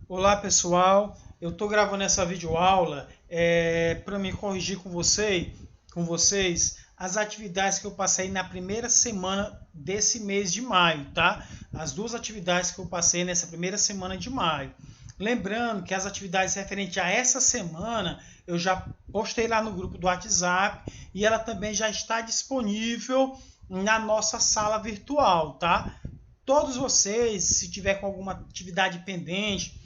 Olá pessoal, eu estou gravando essa videoaula para me corrigir com vocês as atividades que eu passei na primeira semana desse mês de maio, tá? As duas atividades que eu passei nessa primeira semana de maio. Lembrando que as atividades referentes a essa semana eu já postei lá no grupo do WhatsApp e ela também já está disponível na nossa sala virtual, tá? Todos vocês, se tiver com alguma atividade pendente,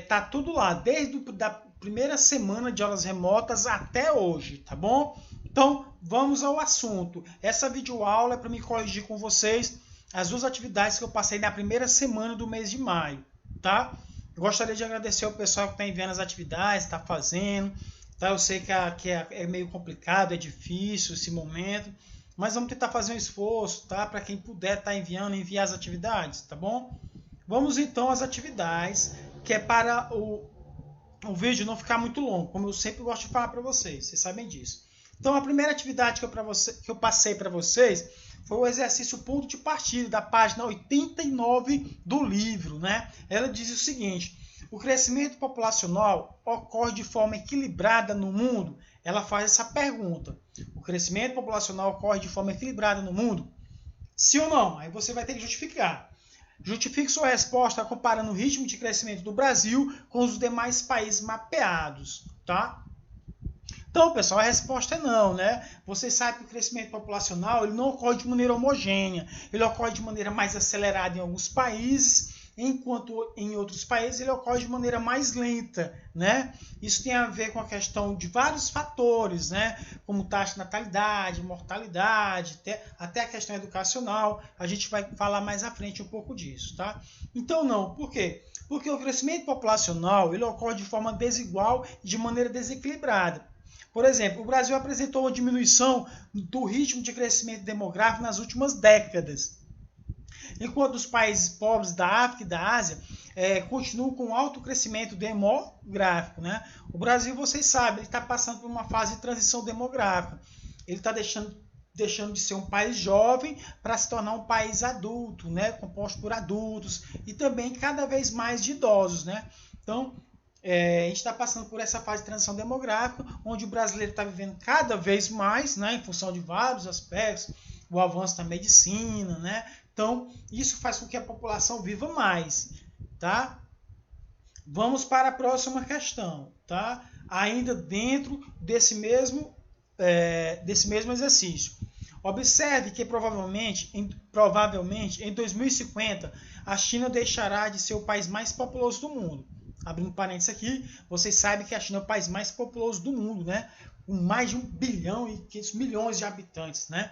tá tudo lá, desde a primeira semana de aulas remotas até hoje, tá bom? Então, vamos ao assunto. Essa videoaula é para me corrigir com vocês as duas atividades que eu passei na primeira semana do mês de maio, tá? Eu gostaria de agradecer ao pessoal que está enviando as atividades, está fazendo, tá? Eu sei que é meio complicado, é difícil esse momento, mas vamos tentar fazer um esforço, tá? Para quem puder estar enviando, enviar as atividades, tá bom? Vamos então às atividades, que é para o vídeo não ficar muito longo, como eu sempre gosto de falar para vocês sabem disso. Então a primeira atividade que eu passei para vocês foi o exercício ponto de partida, da página 89 do livro, né? Ela diz o seguinte: o crescimento populacional ocorre de forma equilibrada no mundo? Ela faz essa pergunta. O crescimento populacional ocorre de forma equilibrada no mundo? Sim ou não? Aí você vai ter que justificar. Justifique sua resposta comparando o ritmo de crescimento do Brasil com os demais países mapeados, tá? Então, pessoal, a resposta é não, né? Vocês sabem que o crescimento populacional ele não ocorre de maneira homogênea, ele ocorre de maneira mais acelerada em alguns países, enquanto em outros países ele ocorre de maneira mais lenta, né? Isso tem a ver com a questão de vários fatores, né? Como taxa de natalidade, mortalidade, até a questão educacional. A gente vai falar mais à frente um pouco disso, tá? Então não, por quê? Porque o crescimento populacional ele ocorre de forma desigual e de maneira desequilibrada. Por exemplo, o Brasil apresentou uma diminuição do ritmo de crescimento demográfico nas últimas décadas, enquanto os países pobres da África e da Ásia continuam com alto crescimento demográfico, né? O Brasil, vocês sabem, ele está passando por uma fase de transição demográfica. Ele está deixando de ser um país jovem para se tornar um país adulto, né? Composto por adultos e também cada vez mais de idosos, né? Então, a gente está passando por essa fase de transição demográfica, onde o brasileiro está vivendo cada vez mais, né, em função de vários aspectos, o avanço da medicina, né? Então, isso faz com que a população viva mais, tá? Vamos para a próxima questão, tá? Ainda dentro desse mesmo exercício. Observe que provavelmente em 2050 a China deixará de ser o país mais populoso do mundo. Abrindo parênteses aqui, vocês sabem que a China é o país mais populoso do mundo, né? Com mais de 1 bilhão e 500 milhões de habitantes, né?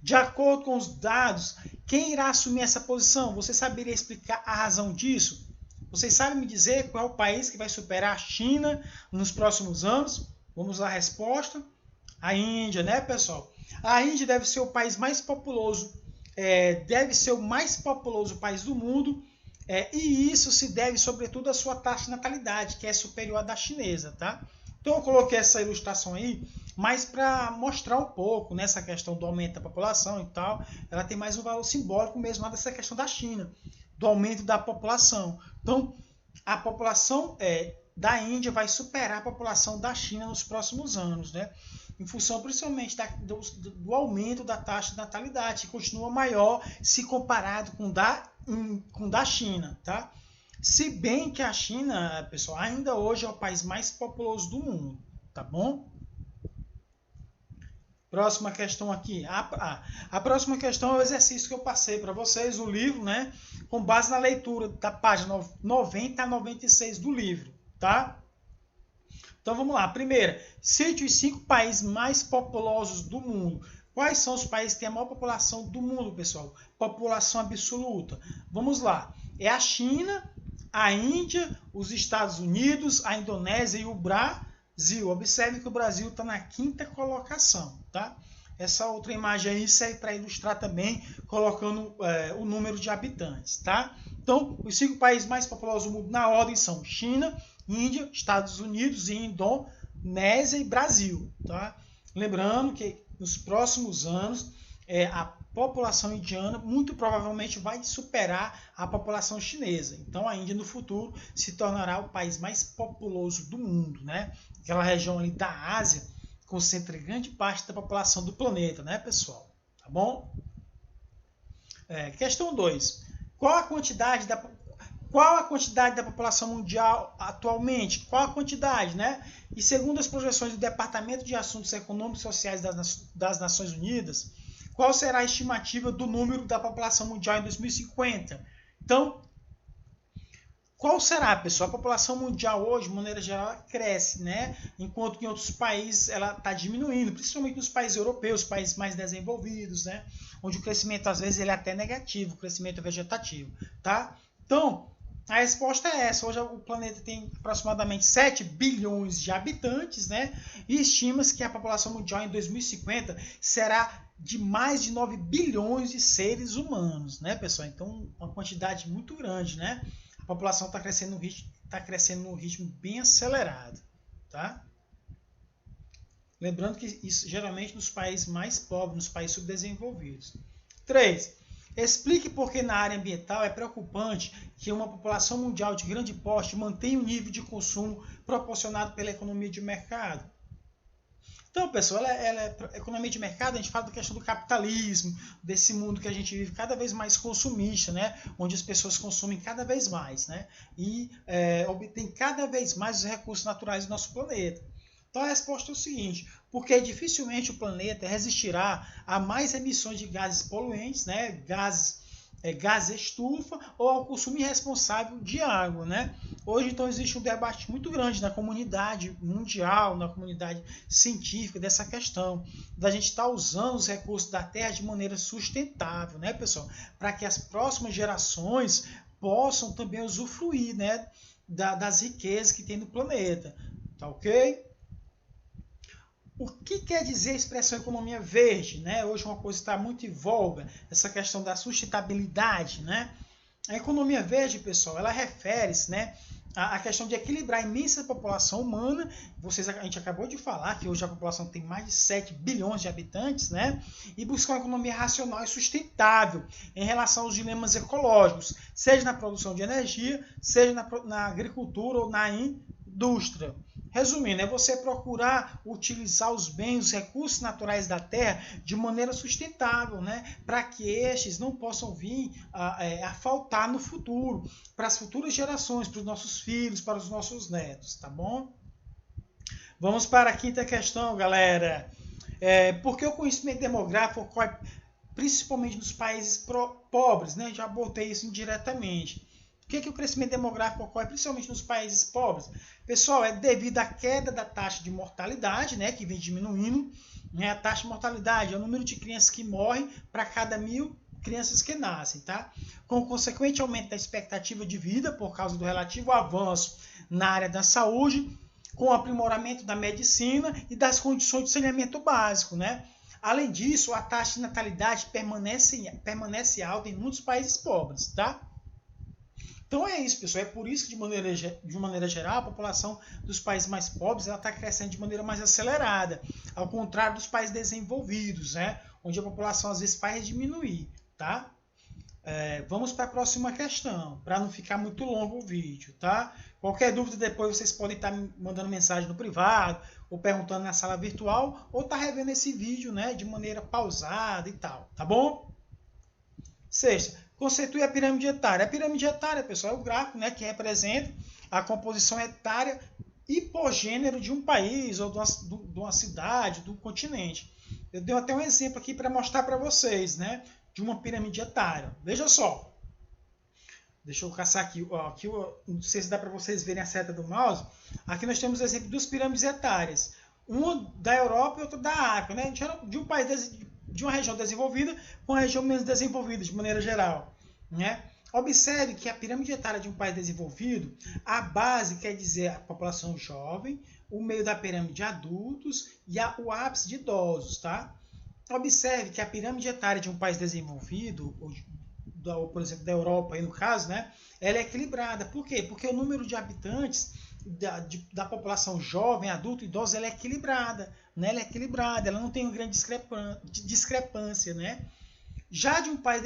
De acordo com os dados, quem irá assumir essa posição? Você saberia explicar a razão disso? Vocês sabem me dizer qual é o país que vai superar a China nos próximos anos? Vamos lá a resposta. A Índia, né, pessoal? A Índia deve ser o país mais populoso, deve ser o mais populoso país do mundo, e isso se deve, sobretudo, à sua taxa de natalidade, que é superior à da chinesa, tá? Então eu coloquei essa ilustração aí, mais para mostrar um pouco nessa questão do aumento da população e tal. Ela tem mais um valor simbólico mesmo lá dessa questão da China, do aumento da população. Então, a população da Índia vai superar a população da China nos próximos anos, né? Em função principalmente do aumento da taxa de natalidade, que continua maior se comparado com da China, tá? Se bem que a China, pessoal, ainda hoje é o país mais populoso do mundo, tá bom? Próxima questão aqui. A próxima questão é o exercício que eu passei para vocês, o livro, né? Com base na leitura da página 90 a 96 do livro, tá? Então vamos lá. Primeira, cite os 5 países mais populosos do mundo. Quais são os países que têm a maior população do mundo, pessoal? População absoluta. Vamos lá. É a China, a Índia, os Estados Unidos, a Indonésia e o Brasil. Observe que o Brasil está na 5ª colocação, tá? Essa outra imagem aí serve para ilustrar também, colocando o número de habitantes, tá? Então, os 5 países mais populosos do mundo na ordem são China, Índia, Estados Unidos e Indonésia e Brasil, tá? Lembrando que nos próximos anos população indiana muito provavelmente vai superar a população chinesa. Então a Índia no futuro se tornará o país mais populoso do mundo, né? Aquela região ali da Ásia concentra grande parte da população do planeta, né, pessoal? Tá bom? Questão 2. Qual a quantidade da população mundial atualmente? Qual a quantidade, né? E segundo as projeções do Departamento de Assuntos Econômicos e Sociais das Nações Unidas, qual será a estimativa do número da população mundial em 2050? Então, qual será, pessoal? A população mundial hoje, de maneira geral, cresce, né? Enquanto que em outros países ela está diminuindo, principalmente nos países europeus, países mais desenvolvidos, né? Onde o crescimento, às vezes, ele é até negativo, o crescimento vegetativo, tá? Então, a resposta é essa. Hoje o planeta tem aproximadamente 7 bilhões de habitantes, né? E estima-se que a população mundial em 2050 será de mais de 9 bilhões de seres humanos, né, pessoal? Então, uma quantidade muito grande, né? A população está crescendo num ritmo bem acelerado, tá? Lembrando que isso geralmente nos países mais pobres, nos países subdesenvolvidos. 3. Explique por que na área ambiental é preocupante que uma população mundial de grande porte mantenha um nível de consumo proporcionado pela economia de mercado. Então, pessoal, economia de mercado, a gente fala da questão do capitalismo, desse mundo que a gente vive cada vez mais consumista, né? Onde as pessoas consomem cada vez mais, né? E obtêm cada vez mais os recursos naturais do nosso planeta. Então a resposta é o seguinte: porque dificilmente o planeta resistirá a mais emissões de gases poluentes, né? Gases estufa, ou ao consumo irresponsável de água, né? Hoje, então, existe um debate muito grande na comunidade mundial, na comunidade científica, dessa questão da gente estar usando os recursos da Terra de maneira sustentável, né, pessoal? Para que as próximas gerações possam também usufruir, né, das riquezas que tem no planeta, tá ok? O que quer dizer a expressão economia verde, né? Hoje uma coisa está muito em voga, essa questão da sustentabilidade, né? A economia verde, pessoal, ela refere-se, né, à questão de equilibrar a imensa população humana. A gente acabou de falar que hoje a população tem mais de 7 bilhões de habitantes, né? E buscar uma economia racional e sustentável em relação aos dilemas ecológicos, seja na produção de energia, seja na agricultura ou na indústria. Resumindo, é você procurar utilizar os bens, os recursos naturais da Terra de maneira sustentável, né? Para que estes não possam vir a faltar no futuro, para as futuras gerações, para os nossos filhos, para os nossos netos, tá bom? Vamos para a quinta questão, galera. Por que o conhecimento demográfico ocorre principalmente nos países pobres, né? Já abordei isso indiretamente. Por que o crescimento demográfico ocorre principalmente nos países pobres? Pessoal, é devido à queda da taxa de mortalidade, né, que vem diminuindo. Né, a taxa de mortalidade é o número de crianças que morrem para cada 1.000 crianças que nascem, tá? Com o consequente aumento da expectativa de vida por causa do relativo avanço na área da saúde, com o aprimoramento da medicina e das condições de saneamento básico, né? Além disso, a taxa de natalidade permanece alta em muitos países pobres, tá? Então é isso, pessoal. É por isso que, de maneira geral, a população dos países mais pobres está crescendo de maneira mais acelerada, ao contrário dos países desenvolvidos, né? Onde a população às vezes faz diminuir, tá? Vamos para a próxima questão, para não ficar muito longo o vídeo, tá? Qualquer dúvida depois vocês podem estar me mandando mensagem no privado, ou perguntando na sala virtual, ou tá revendo esse vídeo, né, de maneira pausada e tal, tá bom? Sexta, conceitue a pirâmide etária. A pirâmide etária, pessoal, é o gráfico, né, que representa a composição etária e por gênero de um país, ou de uma cidade, do continente. Eu dei até um exemplo aqui para mostrar para vocês, né, de uma pirâmide etária. Veja só. Deixa eu caçar aqui. Aqui não sei se dá para vocês verem a seta do mouse. Aqui nós temos o exemplo de duas pirâmides etárias. Uma da Europa e outra da África, né, de um país de uma região desenvolvida com uma região menos desenvolvida, de maneira geral, né? Observe que a pirâmide etária de um país desenvolvido, a base quer dizer a população jovem, o meio da pirâmide adultos e o ápice de idosos, tá? Observe que a pirâmide etária de um país desenvolvido, ou por exemplo da Europa, aí no caso, né, ela é equilibrada. Por quê? Porque o número de habitantes da população jovem, adulto, idoso, ela é equilibrada, né? Ela é equilibrada, ela não tem uma grande discrepância, né? Já de um país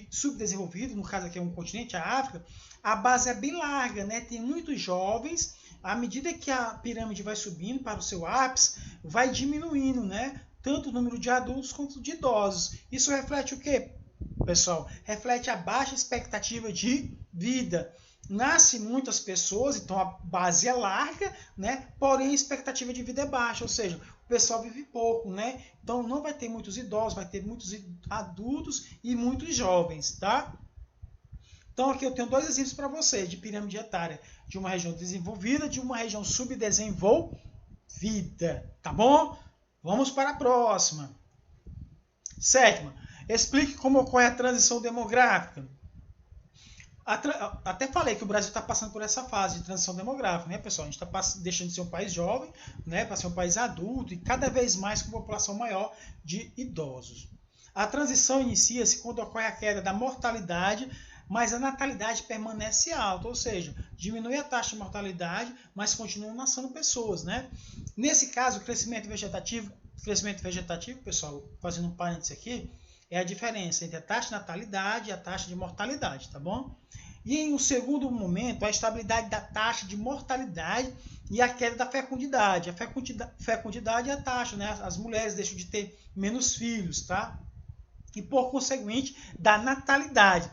subdesenvolvido, no caso aqui é um continente, a África, a base é bem larga, né? Tem muitos jovens. À medida que a pirâmide vai subindo para o seu ápice, vai diminuindo, né? Tanto o número de adultos quanto de idosos. Isso reflete o quê, pessoal? Reflete a baixa expectativa de vida. Nasce muitas pessoas, então a base é larga, né? Porém a expectativa de vida é baixa, ou seja, o pessoal vive pouco, né? Então não vai ter muitos idosos, vai ter muitos adultos e muitos jovens, tá? Então aqui eu tenho dois exemplos para vocês de pirâmide etária, de uma região desenvolvida, de uma região subdesenvolvida, tá bom? Vamos para a próxima. Sétima, explique como ocorre a transição demográfica. Até falei que o Brasil está passando por essa fase de transição demográfica, né, pessoal? A gente está deixando de ser um país jovem, né, para ser um país adulto e cada vez mais com população maior de idosos. A transição inicia-se quando ocorre a queda da mortalidade, mas a natalidade permanece alta, ou seja, diminui a taxa de mortalidade, mas continuam nascendo pessoas, né? Nesse caso, o crescimento vegetativo, pessoal, fazendo um parênteses aqui, é a diferença entre a taxa de natalidade e a taxa de mortalidade, tá bom? E em um segundo momento, a estabilidade da taxa de mortalidade e a queda da fecundidade. A fecundidade é a taxa, né? As mulheres deixam de ter menos filhos, tá? E por conseguinte, da natalidade.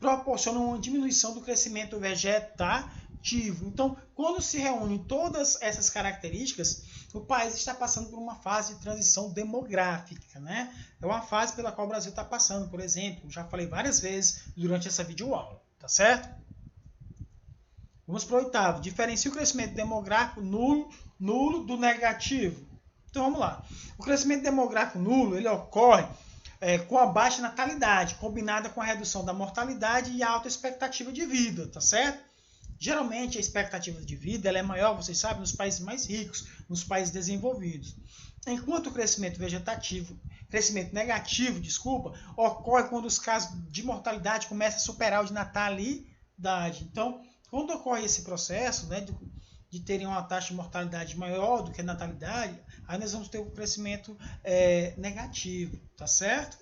Proporciona uma diminuição do crescimento vegetativo. Então, quando se reúnem todas essas características, o país está passando por uma fase de transição demográfica, né? É uma fase pela qual o Brasil está passando, por exemplo, já falei várias vezes durante essa videoaula, tá certo? Vamos para o oitavo. Diferencia o crescimento demográfico nulo do negativo. Então vamos lá. O crescimento demográfico nulo ele ocorre com a baixa natalidade, combinada com a redução da mortalidade e a alta expectativa de vida, tá certo? Geralmente a expectativa de vida ela é maior, vocês sabem, nos países mais ricos, nos países desenvolvidos. Enquanto o crescimento negativo, ocorre quando os casos de mortalidade começam a superar o de natalidade. Então, quando ocorre esse processo, né, de terem uma taxa de mortalidade maior do que a natalidade, aí nós vamos ter um crescimento negativo, tá certo?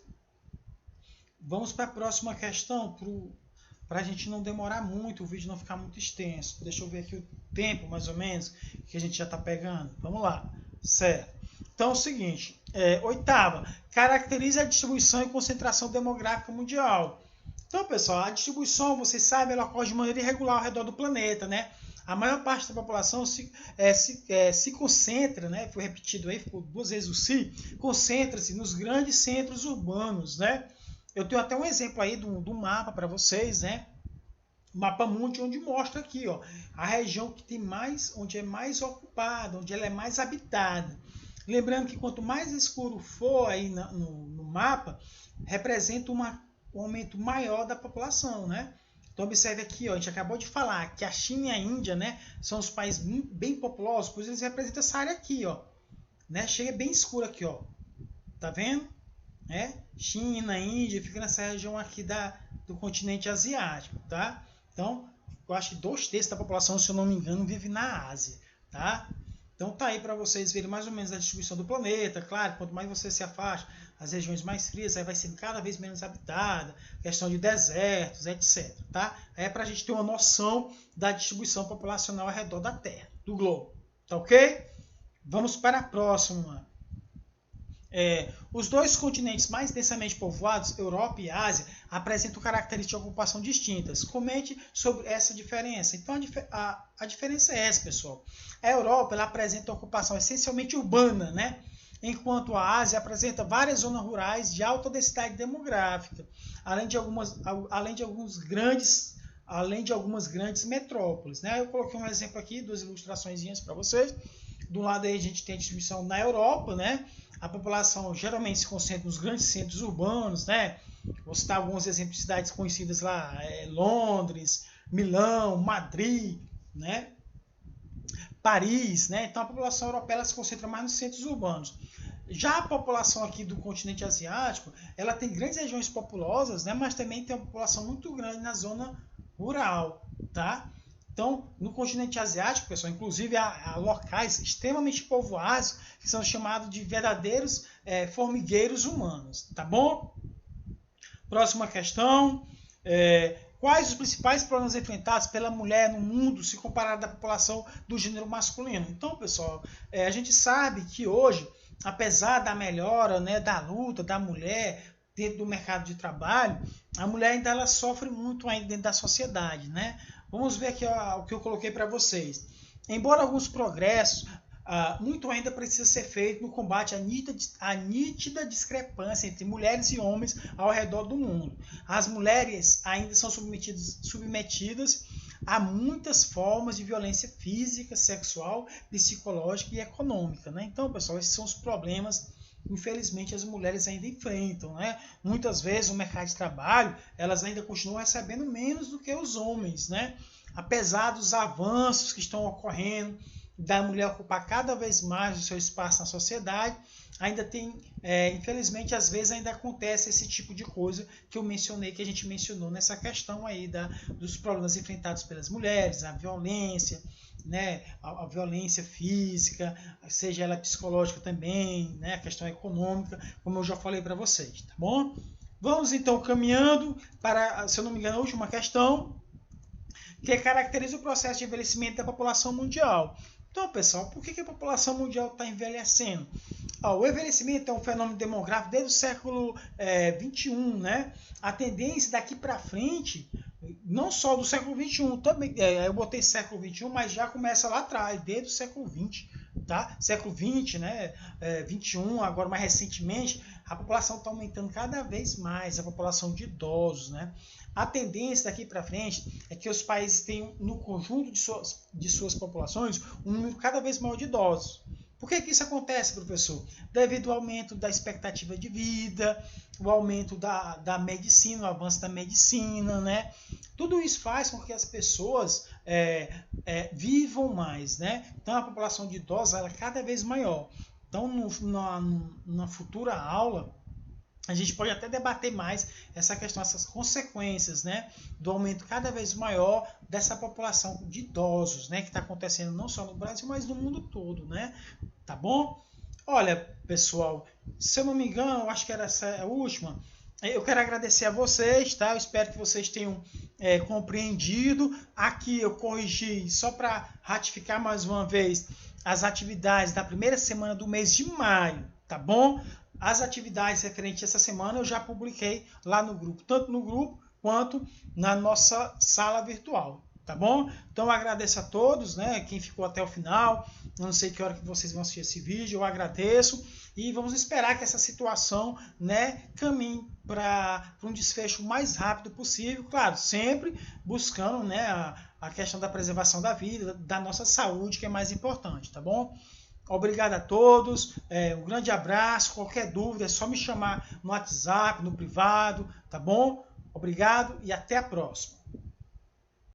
Vamos para a próxima questão, para a gente não demorar muito, o vídeo não ficar muito extenso. Deixa eu ver aqui o tempo, mais ou menos, que a gente já está pegando. Vamos lá, certo? Então é o seguinte, oitava, caracteriza a distribuição e concentração demográfica mundial. Então, pessoal, a distribuição, vocês sabem, ela ocorre de maneira irregular ao redor do planeta, né? A maior parte da população se concentra, né? Foi repetido aí, ficou duas vezes o se, concentra-se nos grandes centros urbanos, né? Eu tenho até um exemplo aí do mapa para vocês, né? Mapa mundi, onde mostra aqui, ó, a região que tem onde é mais ocupada, onde ela é mais habitada. Lembrando que quanto mais escuro for aí no mapa, representa um aumento maior da população, né? Então observe aqui, ó, a gente acabou de falar que a China e a Índia, né, são os países bem populosos, pois eles representam essa área aqui, ó, né? Chega bem escuro aqui, ó. Tá vendo? China, Índia, fica nessa região aqui do continente asiático, tá? Então, eu acho que 2/3 da população, se eu não me engano, vive na Ásia, tá? Então tá aí para vocês verem mais ou menos a distribuição do planeta. Claro, quanto mais você se afasta, as regiões mais frias, aí vai sendo cada vez menos habitada, questão de desertos, etc. Tá? Aí é para a gente ter uma noção da distribuição populacional ao redor da Terra, do globo. Tá ok? Vamos para a próxima. Os dois continentes mais densamente povoados, Europa e Ásia, apresentam características de ocupação distintas. Comente sobre essa diferença. Então, a diferença é essa, pessoal. A Europa ela apresenta ocupação essencialmente urbana, né? Enquanto a Ásia apresenta várias zonas rurais de alta densidade demográfica, além de algumas grandes metrópoles, né? Eu coloquei um exemplo aqui, duas ilustrações para vocês. Do lado aí a gente tem a distribuição na Europa, né? A população geralmente se concentra nos grandes centros urbanos, né? Vou citar alguns exemplos de cidades conhecidas lá, Londres, Milão, Madrid, né? Paris, né? Então a população europeia ela se concentra mais nos centros urbanos. Já a população aqui do continente asiático, ela tem grandes regiões populosas, né? Mas também tem uma população muito grande na zona rural, tá? Então, no continente asiático, pessoal, inclusive há locais extremamente povoados que são chamados de verdadeiros formigueiros humanos, tá bom? Próxima questão. Quais os principais problemas enfrentados pela mulher no mundo se comparado à população do gênero masculino? Então, pessoal, a gente sabe que hoje, apesar da melhora, né, da luta da mulher dentro do mercado de trabalho, a mulher ainda ela sofre muito ainda dentro da sociedade, né? Vamos ver aqui o que eu coloquei para vocês. Embora alguns progressos, muito ainda precisa ser feito no combate à nítida discrepância entre mulheres e homens ao redor do mundo. As mulheres ainda são submetidas a muitas formas de violência física, sexual, psicológica e econômica, né? Então, pessoal, esses são os problemas que, infelizmente, as mulheres ainda enfrentam, né? Muitas vezes no mercado de trabalho, elas ainda continuam recebendo menos do que os homens, né? Apesar dos avanços que estão ocorrendo, da mulher ocupar cada vez mais o seu espaço na sociedade, ainda tem, infelizmente, às vezes ainda acontece esse tipo de coisa que eu mencionei, que a gente mencionou nessa questão aí dos problemas enfrentados pelas mulheres, a violência, né, a violência física, seja ela psicológica também, né, a questão econômica, como eu já falei para vocês, tá bom? Vamos então caminhando para, se eu não me engano, a última questão, que caracteriza o processo de envelhecimento da população mundial. Então, pessoal, por que a população mundial está envelhecendo? O envelhecimento é um fenômeno demográfico desde o século XXI, né? A tendência daqui para frente, não só do século XXI, também, eu botei século XXI, mas já começa lá atrás, desde o século XX, tá? Século XX, né? XXI, agora mais recentemente, a população está aumentando cada vez mais, a população de idosos, né? A tendência daqui para frente é que os países tenham, no conjunto de suas populações, um número cada vez maior de idosos. Por que isso acontece, professor? Devido ao aumento da expectativa de vida, o aumento da medicina, o avanço da medicina, né? Tudo isso faz com que as pessoas vivam mais, né? Então a população de idosos ela é cada vez maior. Então na futura aula, a gente pode até debater mais essa questão, essas consequências, né, do aumento cada vez maior dessa população de idosos, né, que está acontecendo não só no Brasil, mas no mundo todo, né? Tá bom? Olha, pessoal, se eu não me engano, eu acho que era essa a última. Eu quero agradecer a vocês, tá? Eu espero que vocês tenham compreendido. Aqui eu corrigi só para ratificar mais uma vez as atividades da primeira semana do mês de maio, tá bom? As atividades referentes a essa semana eu já publiquei lá no grupo, tanto no grupo quanto na nossa sala virtual, tá bom? Então eu agradeço a todos, né? Quem ficou até o final, eu não sei que hora que vocês vão assistir esse vídeo, eu agradeço e vamos esperar que essa situação, né, caminhe para um desfecho o mais rápido possível, claro, sempre buscando, né, a questão da preservação da vida, da nossa saúde, que é mais importante, tá bom? Obrigado a todos, um grande abraço, qualquer dúvida é só me chamar no WhatsApp, no privado, tá bom? Obrigado e até a próxima.